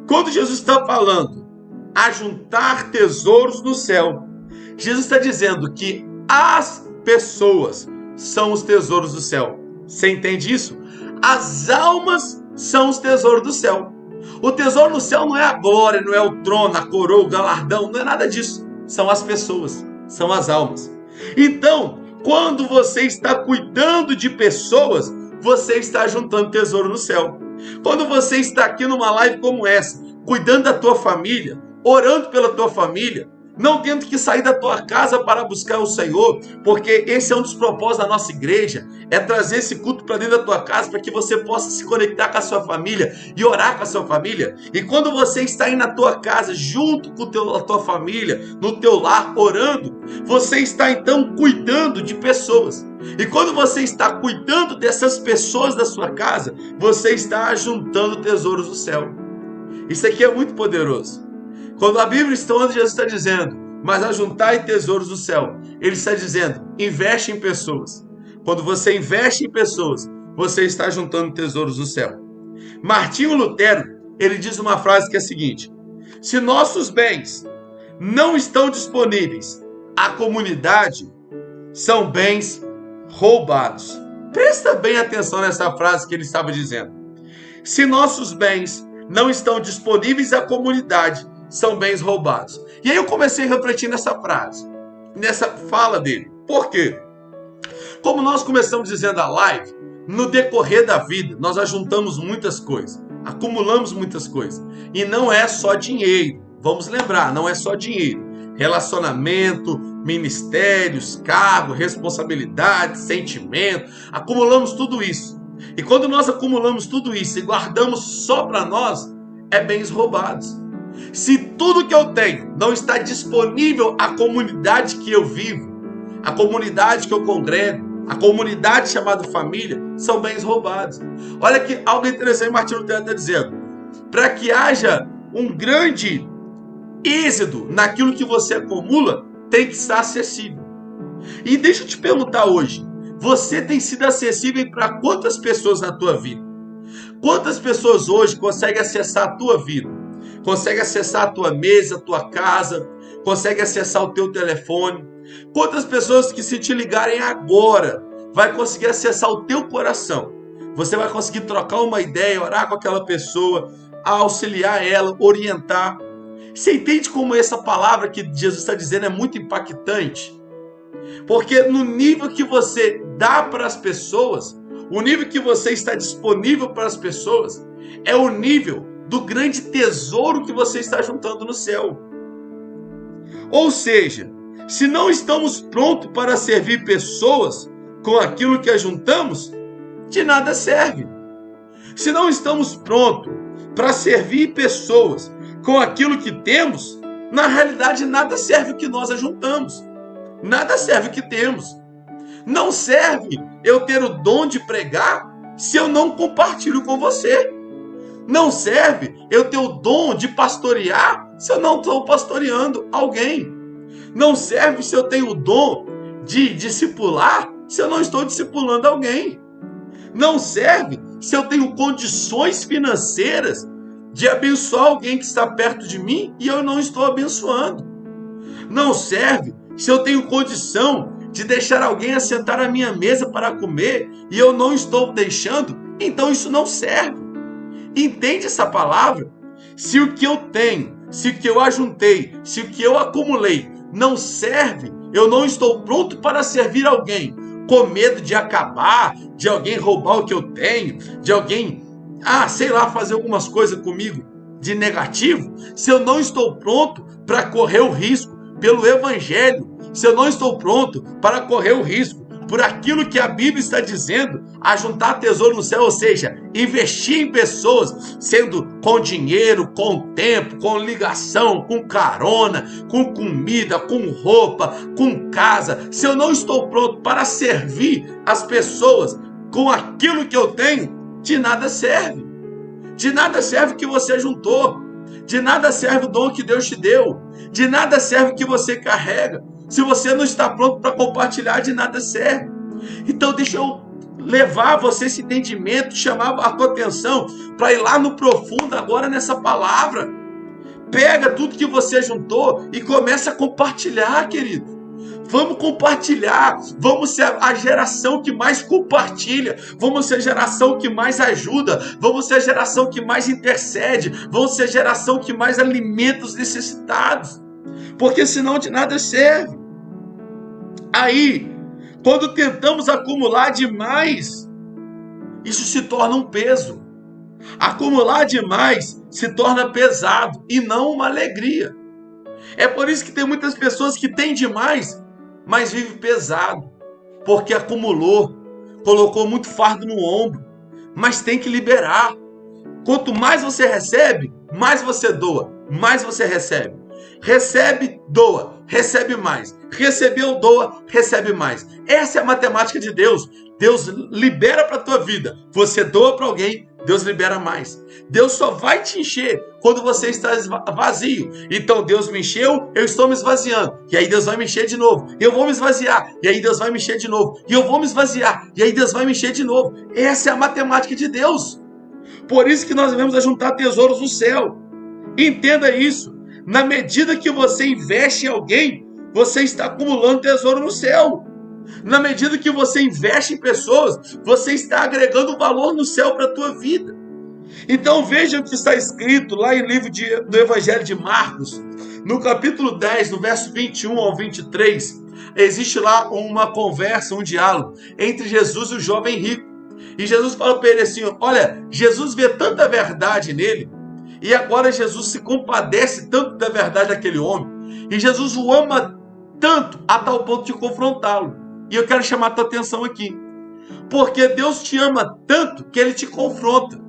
Quando Jesus está falando ajuntar tesouros no céu, Jesus está dizendo que as pessoas são os tesouros do céu. Você entende isso? As almas são os tesouros do céu. O tesouro no céu não é a glória, não é o trono, a coroa, o galardão, não é nada disso. São as pessoas, são as almas. Então, quando você está cuidando de pessoas, você está juntando tesouro no céu. Quando você está aqui numa live como essa, cuidando da tua família, orando pela tua família, não tendo que sair da tua casa para buscar o Senhor, porque esse é um dos propósitos da nossa igreja, é trazer esse culto para dentro da tua casa, para que você possa se conectar com a sua família e orar com a sua família. E quando você está aí na tua casa, junto com a tua família, no teu lar, orando, você está então cuidando de pessoas. E quando você está cuidando dessas pessoas da sua casa, você está ajuntando tesouros do céu. Isso aqui é muito poderoso. Quando a Bíblia está onde Jesus está dizendo, mas ajuntai tesouros do céu, Ele está dizendo, investe em pessoas. Quando você investe em pessoas, você está juntando tesouros do céu. Martinho Lutero, ele diz uma frase que é a seguinte: se nossos bens não estão disponíveis à comunidade, são bens roubados. Presta bem atenção nessa frase que ele estava dizendo. Se nossos bens não estão disponíveis à comunidade, são bens roubados. E aí eu comecei a refletir nessa frase, nessa fala dele. Por quê? Como nós começamos dizendo a live, no decorrer da vida, nós ajuntamos muitas coisas, acumulamos muitas coisas. E não é só dinheiro. Vamos lembrar, não é só dinheiro. Relacionamento, ministérios, cargo, responsabilidade, sentimento. Acumulamos tudo isso. E quando nós acumulamos tudo isso e guardamos só para nós, é bens roubados. Se tudo que eu tenho não está disponível à comunidade que eu vivo, à comunidade que eu congrego, a comunidade chamada família, são bens roubados. Olha que algo interessante Martinho Lutero está dizendo. Para que haja um grande êxito naquilo que você acumula, tem que estar acessível. E deixa eu te perguntar hoje, você tem sido acessível para quantas pessoas na tua vida? Quantas pessoas hoje conseguem acessar a tua vida? Conseguem acessar a tua mesa, a tua casa, conseguem acessar o teu telefone? Quantas pessoas que se te ligarem agora vai conseguir acessar o teu coração? Você vai conseguir trocar uma ideia, orar com aquela pessoa, auxiliar ela, orientar. Você entende como essa palavra que Jesus está dizendo é muito impactante? Porque no nível que você dá para as pessoas, o nível que você está disponível para as pessoas, é o nível do grande tesouro que você está juntando no céu. Ou seja, se não estamos prontos para servir pessoas com aquilo que ajuntamos, de nada serve. Se não estamos prontos para servir pessoas com aquilo que temos, na realidade nada serve o que nós ajuntamos. Nada serve o que temos. Não serve eu ter o dom de pregar se eu não compartilho com você. Não serve eu ter o dom de pastorear se eu não estou pastoreando alguém. Não serve se eu tenho o dom de discipular se eu não estou discipulando alguém. Não serve se eu tenho condições financeiras de abençoar alguém que está perto de mim e eu não estou abençoando. Não serve se eu tenho condição de deixar alguém assentar à minha mesa para comer e eu não estou deixando, então isso não serve. Entende essa palavra? Se o que eu tenho, se o que eu ajuntei, se o que eu acumulei não serve, eu não estou pronto para servir alguém, com medo de acabar, de alguém roubar o que eu tenho, de alguém, sei lá, fazer algumas coisas comigo de negativo. Se eu não estou pronto para correr o risco pelo evangelho, se eu não estou pronto para correr o risco por aquilo que a Bíblia está dizendo, a juntar tesouro no céu, ou seja, investir em pessoas, sendo com dinheiro, com tempo, com ligação, com carona, com comida, com roupa, com casa. Se eu não estou pronto para servir as pessoas com aquilo que eu tenho, de nada serve. De nada serve o que você juntou. De nada serve o dom que Deus te deu. De nada serve o que você carrega. Se você não está pronto para compartilhar, de nada serve. Então deixa eu levar você esse entendimento, chamar a tua atenção para ir lá no profundo agora nessa palavra. Pega tudo que você juntou e começa a compartilhar, querido. Vamos compartilhar, vamos ser a geração que mais compartilha, vamos ser a geração que mais ajuda, vamos ser a geração que mais intercede, vamos ser a geração que mais alimenta os necessitados, porque senão de nada serve. Aí, quando tentamos acumular demais, isso se torna um peso. Acumular demais se torna pesado e não uma alegria. É por isso que tem muitas pessoas que têm demais, mas vivem pesado, porque acumulou, colocou muito fardo no ombro, mas tem que liberar. Quanto mais você recebe, mais você doa, mais você recebe. Recebe, doa, recebe mais. Recebeu, doa, recebe mais. Essa é a matemática de Deus. Deus libera para a tua vida. Você doa para alguém, Deus libera mais. Deus só vai te encher quando você está vazio. Então Deus me encheu, eu estou me esvaziando. E aí Deus vai me encher de novo. Eu vou me esvaziar. E aí Deus vai me encher de novo. E eu vou me esvaziar. E aí Deus vai me encher de novo. Essa é a matemática de Deus. Por isso que nós devemos ajuntar tesouros no céu. Entenda isso. Na medida que você investe em alguém, você está acumulando tesouro no céu. Na medida que você investe em pessoas, você está agregando valor no céu para a tua vida. Então veja o que está escrito lá em livro do Evangelho de Marcos, no capítulo 10, no verso 21 ao 23. Existe lá uma conversa, um diálogo entre Jesus e o jovem rico. E Jesus fala para ele assim, olha, Jesus vê tanta verdade nele, e agora Jesus se compadece tanto da verdade daquele homem, e Jesus o ama tanto a tal ponto de confrontá-lo. E eu quero chamar a tua atenção aqui, porque Deus te ama tanto que Ele te confronta.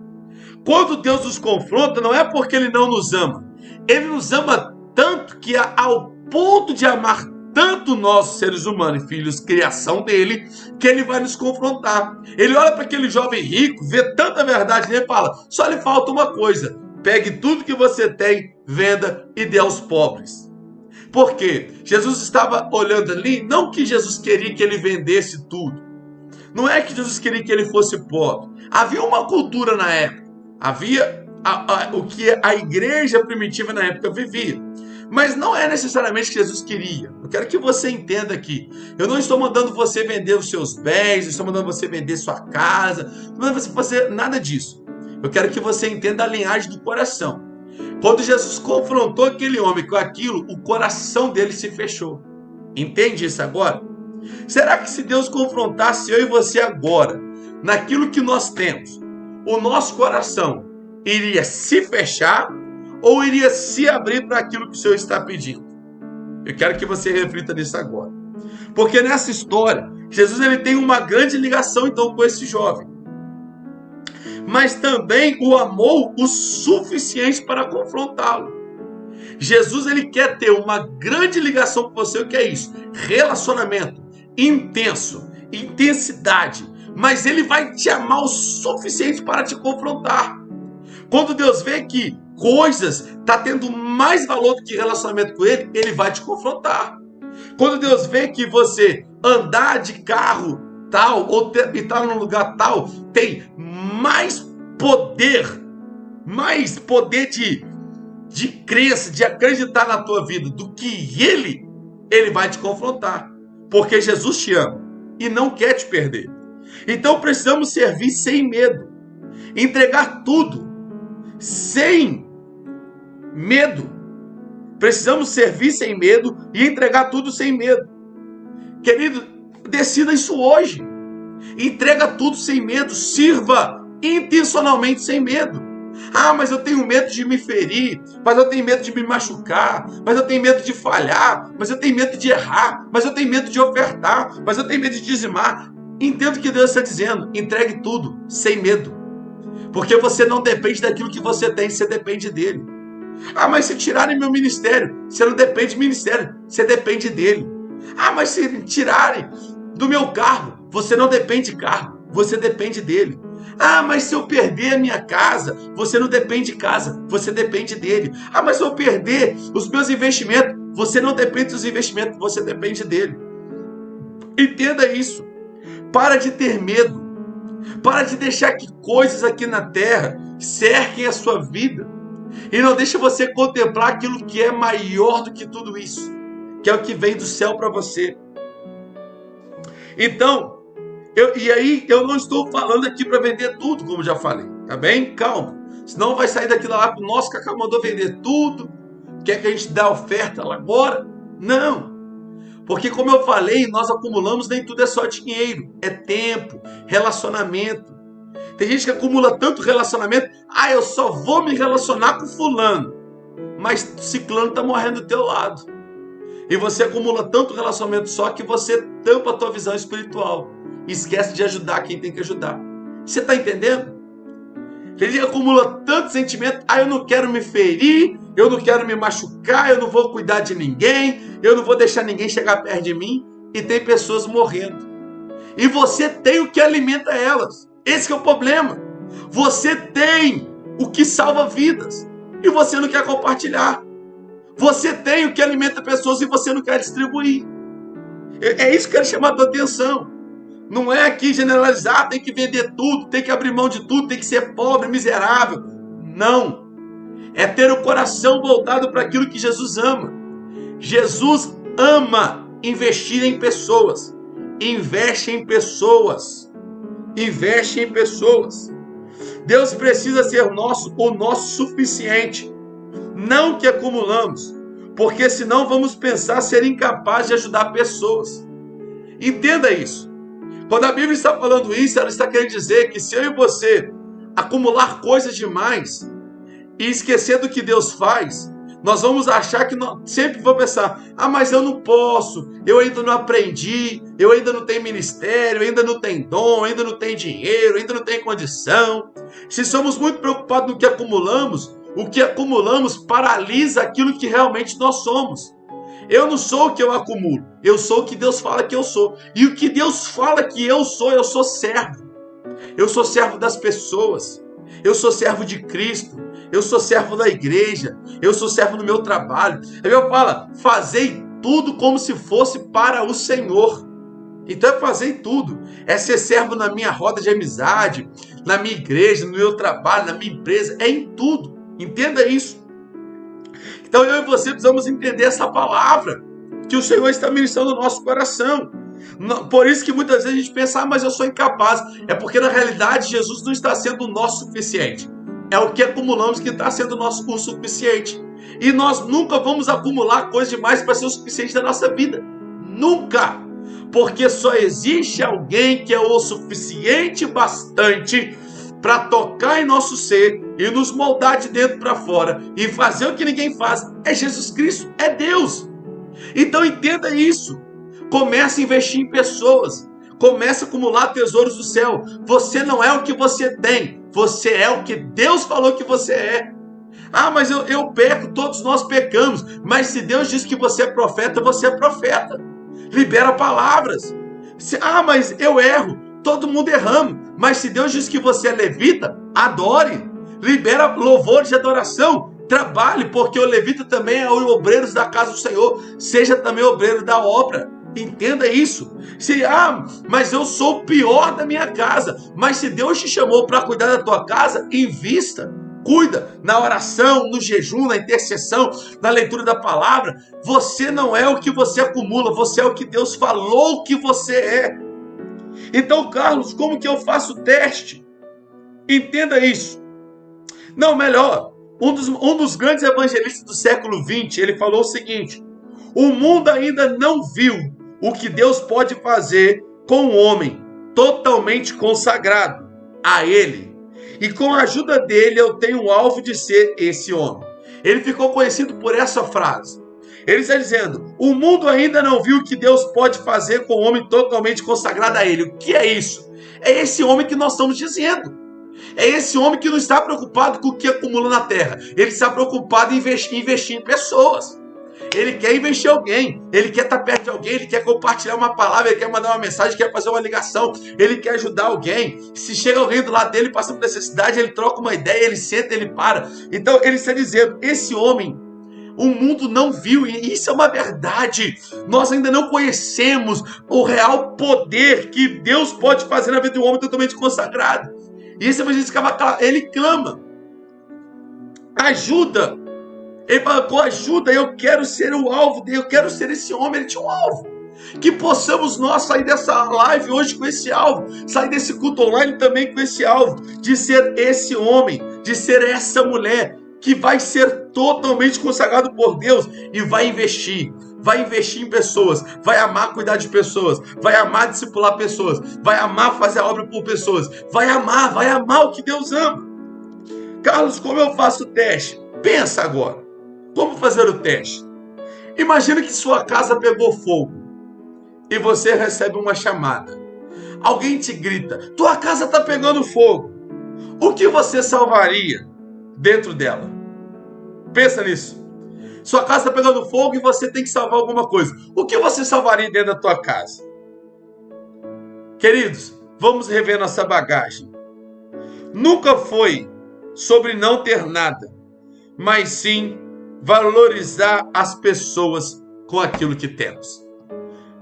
Quando Deus nos confronta, não é porque Ele não nos ama, Ele nos ama tanto que ao ponto de amar tanto nós, seres humanos e filhos, criação dele, que Ele vai nos confrontar. Ele olha para aquele jovem rico, vê tanta verdade nele e fala, só lhe falta uma coisa, pegue tudo que você tem, venda e dê aos pobres. Por quê? Jesus estava olhando ali, não que Jesus queria que ele vendesse tudo. Não é que Jesus queria que ele fosse pobre. Havia uma cultura na época Havia o que a igreja primitiva na época vivia. Mas não é necessariamente o que Jesus queria. Eu quero que você entenda aqui. Eu não estou mandando você vender os seus bens, não estou mandando você vender sua casa, não estou mandando você fazer nada disso. Eu quero que você entenda a linhagem do coração. Quando Jesus confrontou aquele homem com aquilo, o coração dele se fechou. Entende isso agora? Será que se Deus confrontasse eu e você agora, naquilo que nós temos, o nosso coração iria se fechar ou iria se abrir para aquilo que o Senhor está pedindo? Eu quero que você reflita nisso agora. Porque nessa história, Jesus ele tem uma grande ligação então com esse jovem. Mas também o amou o suficiente para confrontá-lo. Jesus ele quer ter uma grande ligação com você. O que é isso? Relacionamento intenso, intensidade. Mas ele vai te amar o suficiente para te confrontar. Quando Deus vê que coisas tá tendo mais valor do que relacionamento com ele, ele vai te confrontar. Quando Deus vê que você andar de carro tal ou estar num lugar tal tem mais poder de crença, de acreditar na tua vida do que ele vai te confrontar. Porque Jesus te ama e não quer te perder. Então precisamos servir sem medo, entregar tudo sem medo. Precisamos servir sem medo e entregar tudo sem medo. Querido, decida isso hoje. Entrega tudo sem medo. Sirva intencionalmente sem medo. Ah, mas eu tenho medo de me ferir. Mas eu tenho medo de me machucar. Mas eu tenho medo de falhar. Mas eu tenho medo de errar. Mas eu tenho medo de ofertar. Mas eu tenho medo de dizimar. Entenda o que Deus está dizendo. Entregue tudo sem medo. Porque você não depende daquilo que você tem, você depende dele. Ah, mas se tirarem meu ministério, você não depende do ministério, você depende dele. Ah, mas se tirarem do meu carro, você não depende de carro, você depende dele. Ah, mas se eu perder a minha casa, você não depende de casa, você depende dele. Ah, mas se eu perder os meus investimentos, você não depende dos investimentos, você depende dele. Entenda isso. Para de ter medo. Para de deixar que coisas aqui na terra cerquem a sua vida. E não deixe você contemplar aquilo que é maior do que tudo isso, que é o que vem do céu para você. Então, eu não estou falando aqui para vender tudo, como já falei, tá bem? Calma, senão vai sair daquilo lá, nossa, Cacá mandou vender tudo, quer que a gente dê a oferta lá agora? Não, porque como eu falei, nós acumulamos, nem tudo é só dinheiro, é tempo, relacionamento. Tem gente que acumula tanto relacionamento. Ah, eu só vou me relacionar com fulano. Mas ciclano está morrendo do teu lado. E você acumula tanto relacionamento só que você tampa a tua visão espiritual. E esquece de ajudar quem tem que ajudar. Você está entendendo? Tem gente que acumula tanto sentimento. Ah, eu não quero me ferir. Eu não quero me machucar. Eu não vou cuidar de ninguém. Eu não vou deixar ninguém chegar perto de mim. E tem pessoas morrendo. E você tem o que alimenta elas. Esse que é o problema. Você tem o que salva vidas e você não quer compartilhar. Você tem o que alimenta pessoas e você não quer distribuir. É isso que eu quero chamar a tua atenção. Não é aqui generalizar, tem que vender tudo, tem que abrir mão de tudo, tem que ser pobre, miserável. Não. É ter o coração voltado para aquilo que Jesus ama. Jesus ama investir em pessoas. Investe em pessoas. Investe em pessoas. Deus precisa ser o nosso suficiente. Não que acumulamos, porque senão vamos pensar ser incapaz de ajudar pessoas. Entenda isso. Quando a Bíblia está falando isso, ela está querendo dizer que se eu e você acumular coisas demais e esquecer do que Deus faz, nós vamos achar que sempre vamos pensar, ah, mas eu não posso, eu ainda não aprendi, eu ainda não tenho ministério, eu ainda não tenho dom, eu ainda não tenho dinheiro, eu ainda não tenho condição. Se somos muito preocupados no que acumulamos, o que acumulamos paralisa aquilo que realmente nós somos. Eu não sou o que eu acumulo, eu sou o que Deus fala que eu sou. E o que Deus fala que eu sou servo. Eu sou servo das pessoas, eu sou servo de Cristo. Eu sou servo da igreja, eu sou servo no meu trabalho. A Bíblia fala, fazei tudo como se fosse para o Senhor. Então é fazer em tudo. É ser servo na minha roda de amizade, na minha igreja, no meu trabalho, na minha empresa. É em tudo. Entenda isso. Então eu e você precisamos entender essa palavra que o Senhor está ministrando no nosso coração. Por isso que muitas vezes a gente pensa, mas eu sou incapaz. É porque na realidade Jesus não está sendo o nosso suficiente. É o que acumulamos que está sendo o suficiente. E nós nunca vamos acumular coisa demais para ser o suficiente da nossa vida. Nunca! Porque só existe alguém que é o suficiente bastante para tocar em nosso ser e nos moldar de dentro para fora e fazer o que ninguém faz. É Jesus Cristo, é Deus. Então entenda isso. Comece a investir em pessoas. Comece a acumular tesouros do céu. Você não é o que você tem. Você é o que Deus falou que você é. Ah, mas eu peco, todos nós pecamos. Mas se Deus diz que você é profeta, você é profeta. Libera palavras. Mas eu erro. Todo mundo erramos. Mas se Deus diz que você é levita, adore. Libera louvores de adoração. Trabalhe, porque o levita também é o obreiro da casa do Senhor. Seja também obreiro da obra. Entenda isso. Mas eu sou o pior da minha casa. Mas se Deus te chamou para cuidar da tua casa, invista. Cuida na oração, no jejum, na intercessão, na leitura da palavra. Você não é o que você acumula, você é o que Deus falou que você é. Então, Carlos, como que eu faço o teste? Entenda isso. Não, melhor, um dos grandes evangelistas do século XX, ele falou o seguinte: o mundo ainda não viu o que Deus pode fazer com o homem totalmente consagrado a Ele. E com a ajuda dele eu tenho o alvo de ser esse homem. Ele ficou conhecido por essa frase. Ele está dizendo, o mundo ainda não viu o que Deus pode fazer com o homem totalmente consagrado a Ele. O que é isso? É esse homem que nós estamos dizendo. É esse homem que não está preocupado com o que acumula na terra. Ele está preocupado em investir em pessoas. Ele quer investir em alguém, ele quer estar perto de alguém, ele quer compartilhar uma palavra, ele quer mandar uma mensagem, quer fazer uma ligação, ele quer ajudar alguém. Se chega alguém do lado dele passando necessidade, ele troca uma ideia, ele senta, ele para. Então ele está dizendo, esse homem, o mundo não viu, e isso é uma verdade. Nós ainda não conhecemos o real poder que Deus pode fazer na vida de um homem totalmente consagrado. E esse evangelista, ele clama, ajuda. Ele fala, com ajuda, eu quero ser o alvo dele, eu quero ser esse homem. Ele tinha um alvo. Que possamos nós sair dessa live hoje com esse alvo, sair desse culto online também com esse alvo, de ser esse homem, de ser essa mulher, que vai ser totalmente consagrado por Deus e vai investir em pessoas, vai amar cuidar de pessoas, vai amar discipular pessoas, vai amar fazer a obra por pessoas, vai amar o que Deus ama. Carlos, como eu faço o teste? Pensa agora. Como fazer o teste? Imagina que sua casa pegou fogo e você recebe uma chamada. Alguém te grita, tua casa está pegando fogo. O que você salvaria dentro dela? Pensa nisso. Sua casa está pegando fogo e você tem que salvar alguma coisa. O que você salvaria dentro da tua casa? Queridos, vamos rever nossa bagagem. Nunca foi sobre não ter nada, mas sim valorizar as pessoas com aquilo que temos.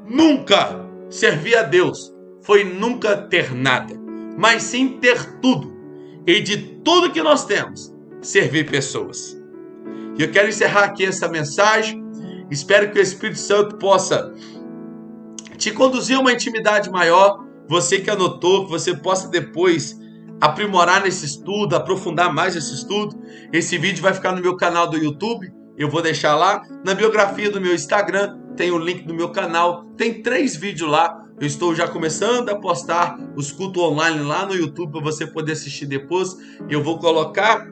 Nunca servir a Deus foi nunca ter nada, mas sim ter tudo. E de tudo que nós temos, servir pessoas. E eu quero encerrar aqui essa mensagem. Espero que o Espírito Santo possa te conduzir a uma intimidade maior. Você que anotou, que você possa depois aprimorar nesse estudo, aprofundar mais nesse estudo. Esse vídeo vai ficar no meu canal do YouTube, eu vou deixar lá. Na biografia do meu Instagram tem o link do meu canal, tem 3 vídeos lá. Eu estou já começando a postar os cultos online lá no YouTube para você poder assistir depois. Eu vou colocar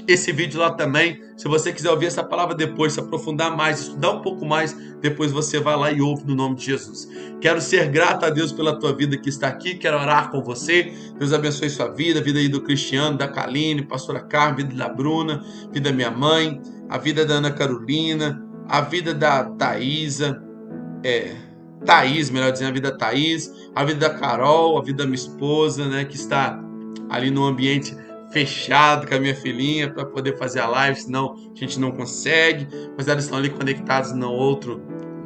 esse vídeo lá também. Se você quiser ouvir essa palavra depois, se aprofundar mais, estudar um pouco mais, depois você vai lá e ouve no nome de Jesus. Quero ser grato a Deus pela tua vida que está aqui, quero orar com você. Deus abençoe sua vida, a vida aí do Cristiano, da Kaline, pastora Carmen, vida da Bruna, vida da minha mãe, a vida da Ana Carolina, a vida da Thaís, melhor dizendo, a vida da Thaís, a vida da Carol, a vida da minha esposa, né, que está ali no ambiente fechado com a minha filhinha para poder fazer a live, senão a gente não consegue, mas elas estão ali conectadas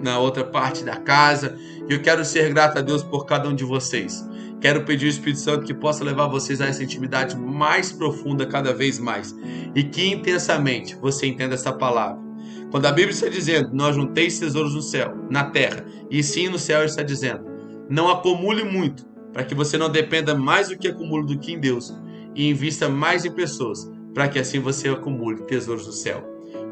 na outra parte da casa. E eu quero ser grato a Deus por cada um de vocês. Quero pedir ao Espírito Santo que possa levar vocês a essa intimidade mais profunda cada vez mais. E que intensamente você entenda essa palavra. Quando a Bíblia está dizendo, não ajunteis tesouros no céu, na terra, e sim no céu, ele está dizendo, não acumule muito, para que você não dependa mais do que acumule do que em Deus, e invista mais em pessoas, para que assim você acumule tesouros no céu.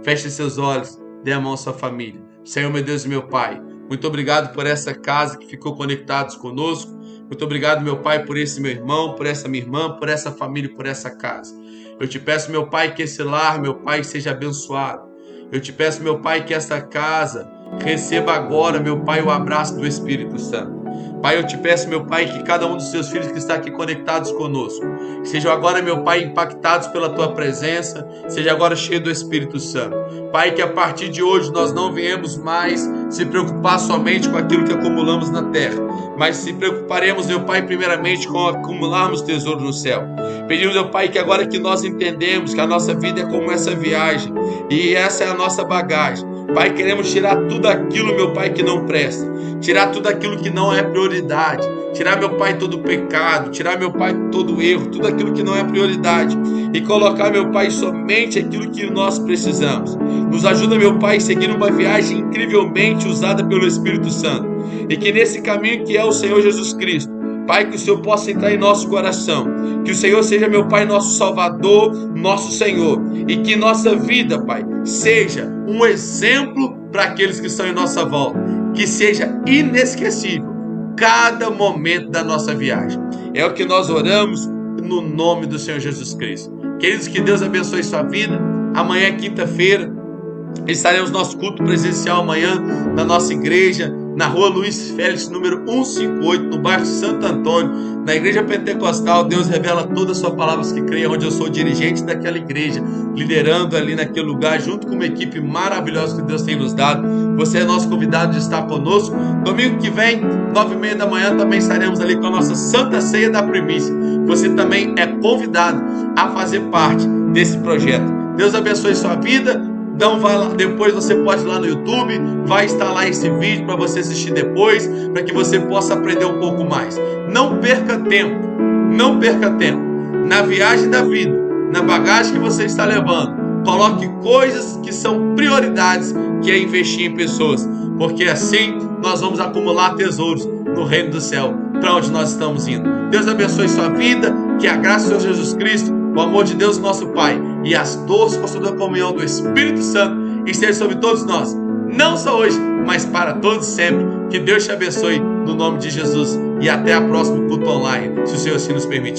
Feche seus olhos, dê a mão à sua família. Senhor, meu Deus e meu Pai, muito obrigado por essa casa que ficou conectados conosco. Muito obrigado, meu Pai, por esse meu irmão, por essa minha irmã, por essa família, por essa casa. Eu te peço, meu Pai, que esse lar, meu Pai, seja abençoado. Eu te peço, meu Pai, que essa casa receba agora, meu Pai, o abraço do Espírito Santo. Pai, eu te peço, meu Pai, que cada um dos seus filhos que está aqui conectados conosco, sejam agora, meu Pai, impactados pela Tua presença, seja agora cheio do Espírito Santo. Pai, que a partir de hoje nós não viemos mais se preocupar somente com aquilo que acumulamos na terra, mas se preocuparemos, meu Pai, primeiramente com acumularmos tesouro no céu. Pedimos, meu Pai, que agora que nós entendemos que a nossa vida é como essa viagem, e essa é a nossa bagagem, Pai, queremos tirar tudo aquilo, meu Pai, que não presta, tirar tudo aquilo que não é prioridade, tirar, meu Pai, todo o pecado, tirar, meu Pai, todo o erro, tudo aquilo que não é prioridade, e colocar, meu Pai, somente aquilo que nós precisamos. Nos ajuda, meu Pai, a seguir uma viagem incrivelmente usada pelo Espírito Santo, e que nesse caminho que é o Senhor Jesus Cristo, Pai, que o Senhor possa entrar em nosso coração, que o Senhor seja, meu Pai, nosso Salvador, nosso Senhor, e que nossa vida, Pai, seja um exemplo para aqueles que estão em nossa volta, que seja inesquecível cada momento da nossa viagem. É o que nós oramos no nome do Senhor Jesus Cristo. Queridos, que Deus abençoe sua vida. Amanhã é quinta-feira, estaremos no nosso culto presencial amanhã na nossa igreja, na rua Luiz Félix, número 158, no bairro Santo Antônio, na igreja pentecostal. Deus revela todas as suas palavras que creem, onde eu sou dirigente daquela igreja, liderando ali naquele lugar, junto com uma equipe maravilhosa que Deus tem nos dado. Você é nosso convidado de estar conosco. Domingo que vem, 9h30 da manhã, também estaremos ali com a nossa Santa Ceia da Primícia. Você também é convidado a fazer parte desse projeto. Deus abençoe sua vida. Então vai lá, depois você pode ir lá no YouTube, vai estar lá esse vídeo para você assistir depois, para que você possa aprender um pouco mais. Não perca tempo, não perca tempo. Na viagem da vida, na bagagem que você está levando, coloque coisas que são prioridades, que é investir em pessoas, porque assim nós vamos acumular tesouros no reino do céu, para onde nós estamos indo. Deus abençoe sua vida, que a graça do Senhor Jesus Cristo, o amor de Deus nosso Pai e as doces da comunhão do Espírito Santo estejam sobre todos nós, não só hoje, mas para todos sempre. Que Deus te abençoe no nome de Jesus e até a próxima culto online, se o Senhor assim nos permitir.